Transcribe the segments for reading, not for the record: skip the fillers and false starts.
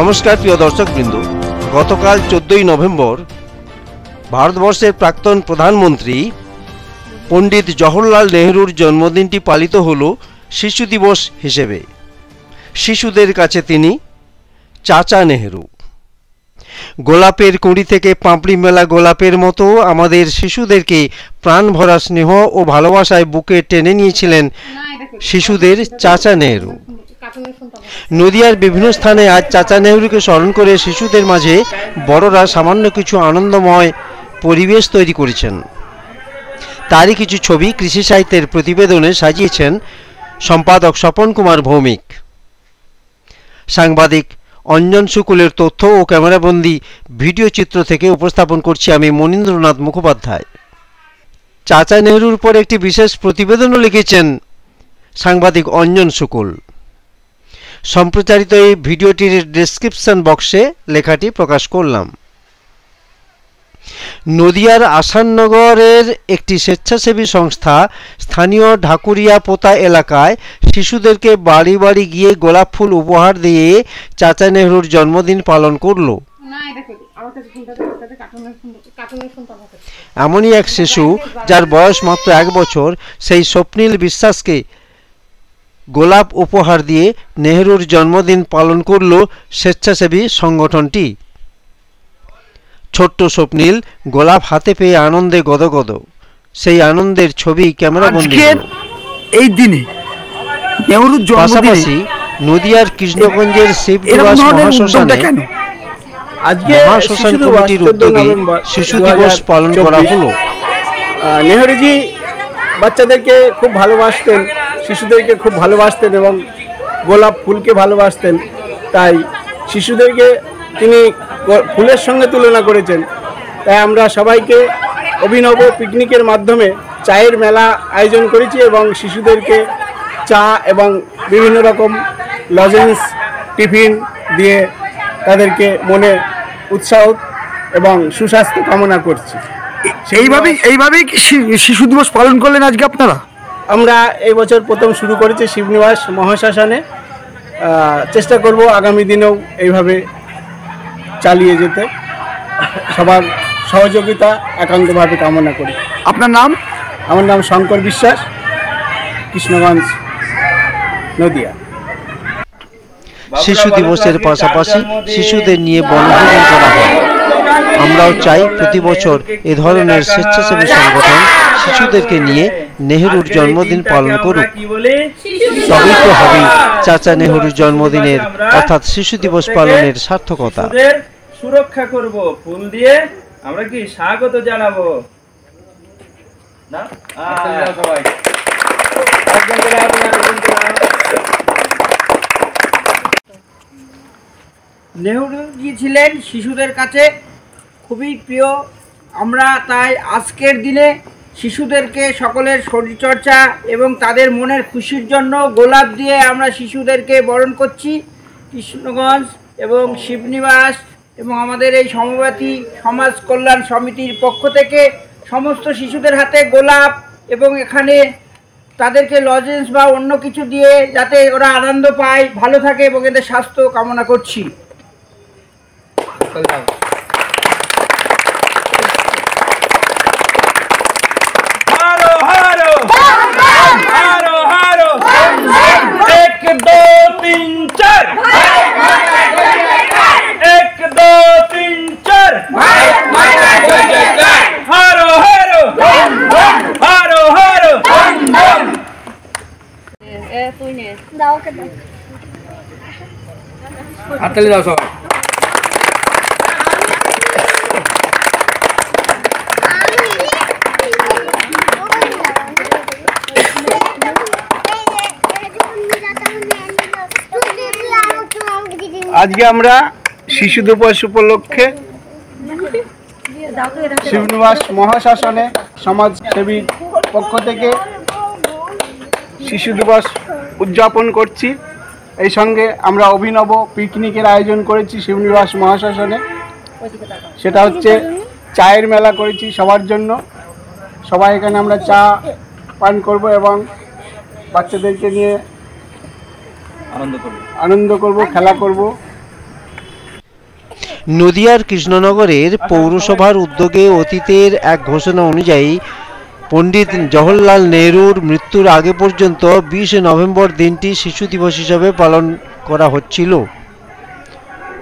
নমস্কার প্রিয় দর্শকবৃন্দ, গতকাল 14ই নভেম্বর ভারতবর্ষের প্রাক্তন প্রধানমন্ত্রী পণ্ডিত জওহরলাল নেহরুর জন্মদিনটি পালিত হল শিশু দিবস হিসেবে। শিশুদের কাছে তিনি চাচা নেহরু। গোলাপের কুঁড়ি থেকে পাপড়ি মেলা গোলাপের মতো আমাদের শিশুদেরকে প্রাণ ভরা স্নেহ ও ভালোবাসায় বুকে টেনে নিয়েছিলেন শিশুদের চাচা নেহরু। নদিয়ার বিভিন্ন স্থানে আজ চাচা নেহরুকে স্মরণ করে শিশুদের মাঝে বড়রা সামান্য কিছু আনন্দময় পরিবেশ তৈরি করেছেন। তারই কিছু ছবি কৃষি সাহিত্যের প্রতিবেদনে সাজিয়েছেন সম্পাদক স্বপন কুমার ভৌমিক। সাংবাদিক অঞ্জন শুকুলের তথ্য ও ক্যামেরাবন্দি ভিডিও চিত্র থেকে উপস্থাপন করছি আমি মনীন্দ্রনাথ মুখোপাধ্যায়। চাচা নেহরুর উপর একটি বিশেষ প্রতিবেদনও লিখেছেন সাংবাদিক অঞ্জন শুকুল। সম্প্রচারিত এই ভিডিওটির ডেসক্রিপশন বক্সে লেখাটি প্রকাশ করলাম। নদিয়ার আসাননগরের একটি স্বেচ্ছাসেবী সংস্থা স্থানীয় ঢাকুরিয়া পোতা এলাকায় শিশুদেরকে বাড়ি বাড়ি গিয়ে গোলাপ ফুল উপহার দিয়ে চাচা নেহরুর জন্মদিন পালন করল। এমনই এক শিশু, যার বয়স মাত্র 1 বছর, সেই স্বপ্নীল বিশ্বাসকে গোলাপ উপহার দিয়ে নেহরুর জন্মদিন পালন করল স্বেচ্ছাসেবী সংগঠনটি। ছোট্ট স্বপ্নীল গোলাপ হাতে পেয়ে আনন্দে গদগদ। সেই আনন্দের ছবি ক্যামেরাবন্দি এই দিনে নেহরুর পাশাপাশি নদিয়ার কৃষ্ণগঞ্জের শিবনিবাস মহাশ্মশানে মহাশ্মশান কমিটির উদ্যোগে শিশু দিবস পালন করা হলো। নেহরুজি বাচ্চাদেরকে খুব ভালোবাসতেন, শিশুদেরকে খুব ভালোবাসতেন এবং গোলাপ ফুলকে ভালোবাসতেন। তাই শিশুদেরকে তিনি ফুলের সঙ্গে তুলনা করেছেন। তাই আমরা সবাইকে অভিনব পিকনিকের মাধ্যমে চায়ের মেলা আয়োজন করেছি এবং শিশুদেরকে চা এবং বিভিন্ন রকম লজেন্স টিফিন দিয়ে তাদেরকে মনে উৎসাহ এবং সুস্বাস্থ্য কামনা করছি। এইভাবেই কি শিশু দিবস পালন করলেন আজকে আপনারা? আমরা এই বছর প্রথম শুরু করেছি শিবনিবাস মহাশ্মশানে। চেষ্টা করব আগামী দিনেও এইভাবে চালিয়ে যেতে। সবার সহযোগিতা একান্তভাবে কামনা করি। আপনার নাম? আমার নাম শঙ্কর বিশ্বাস, কৃষ্ণগঞ্জ, নদিয়া। শিশু দিবসের পাশাপাশি শিশুদের নিয়ে বনভোজন করা হয়। আমরাও চাই প্রতি বছর এ ধরনের স্বেচ্ছাসেবী সংগঠন শিশুদেরকে নিয়ে নেহরুর জন্মদিন পালন করুক। তবেই তো হবে চাচা নেহরুর জন্মদিনের অর্থাৎ শিশু দিবস পালনের সার্থকতা। সুরক্ষা করব ফুল দিয়ে, আমরা কি স্বাগত জানাবো না? সবাই নেহরুজি ছিলেন শিশুদের কাছে খুবই প্রিয়। আমরা তাই আজকের দিনে শিশুদেরকে সকলের শরীরচর্চা এবং তাদের মনের খুশির জন্য গোলাপ দিয়ে আমরা শিশুদেরকে বরণ করছি। কৃষ্ণগঞ্জ এবং শিবনিবাস এবং আমাদের এই সমবাতী সমাজ কল্যাণ সমিতির পক্ষ থেকে সমস্ত শিশুদের হাতে গোলাপ এবং এখানে তাদেরকে লজেন্স বা অন্য কিছু দিয়ে যাতে ওরা আনন্দ পায়, ভালো থাকে এবং এদের স্বাস্থ্য কামনা করছি। হাততালি দাও সবাই। আজকে আমরা শিশু দিবস উপলক্ষে শিবনিবাস মহাশ্মশানে সমাজসেবীর পক্ষ থেকে শিশু দিবস উদযাপন করছি। এই সঙ্গে আমরা অভিনব পিকনিকের আয়োজন করেছি শিবনিবাস মহাশ্মশানে। সেটা হচ্ছে চায়ের মেলা করেছি সবার জন্য। সবাই এখানে আমরা চা পান করব এবং বাচ্চাদেরকে নিয়ে আনন্দ করব, খেলা করব। নদিয়ার কৃষ্ণনগরের পৌরসভার উদ্যোগে অতীতের এক ঘোষণা অনুযায়ী পণ্ডিত জওহরলাল নেহরুর মৃত্যুর আগে পর্যন্ত 20 নভেম্বর দিনটি শিশু দিবস হিসাবে পালন করা হচ্ছিল।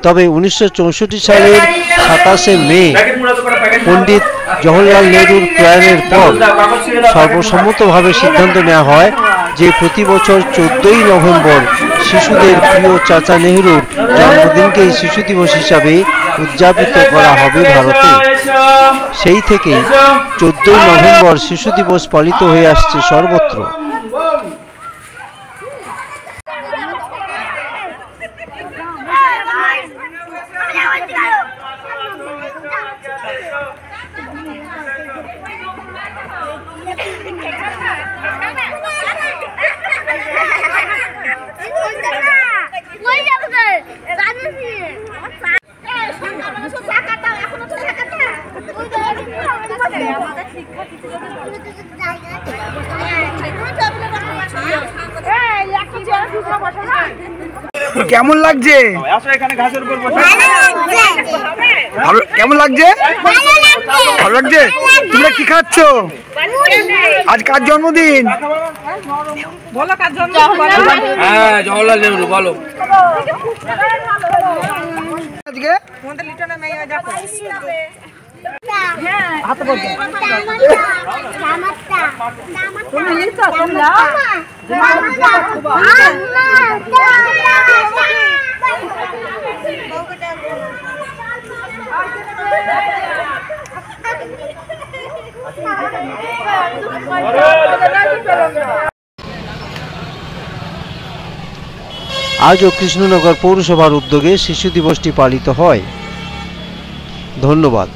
তবে 1964 সালের 27শে মে পণ্ডিত জওহরলাল নেহরুর প্রয়াণের পর সর্বসম্মতভাবে সিদ্ধান্ত নেওয়া হয় যে প্রতি বছর 14ই নভেম্বর শিশুদের প্রিয় চাচা নেহরুর জন্মদিনকে শিশু দিবস হিসাবে উদযাপিত করা হবে ভারতে। সেই থেকে 14ই নভেম্বর শিশু দিবস পালিত হয়ে আসছে সর্বত্র। কেমন লাগছে? কেমন লাগছে? ভালো লাগছে। তোমরা কি খাচ্ছ? আজ কার জন্মদিন? হ্যাঁ, জওহরলাল নেহরু। বলো আজকে আজও কৃষ্ণনগর পৌরসভার উদ্যোগে শিশু দিবসটি পালিত হয়। ধন্যবাদ।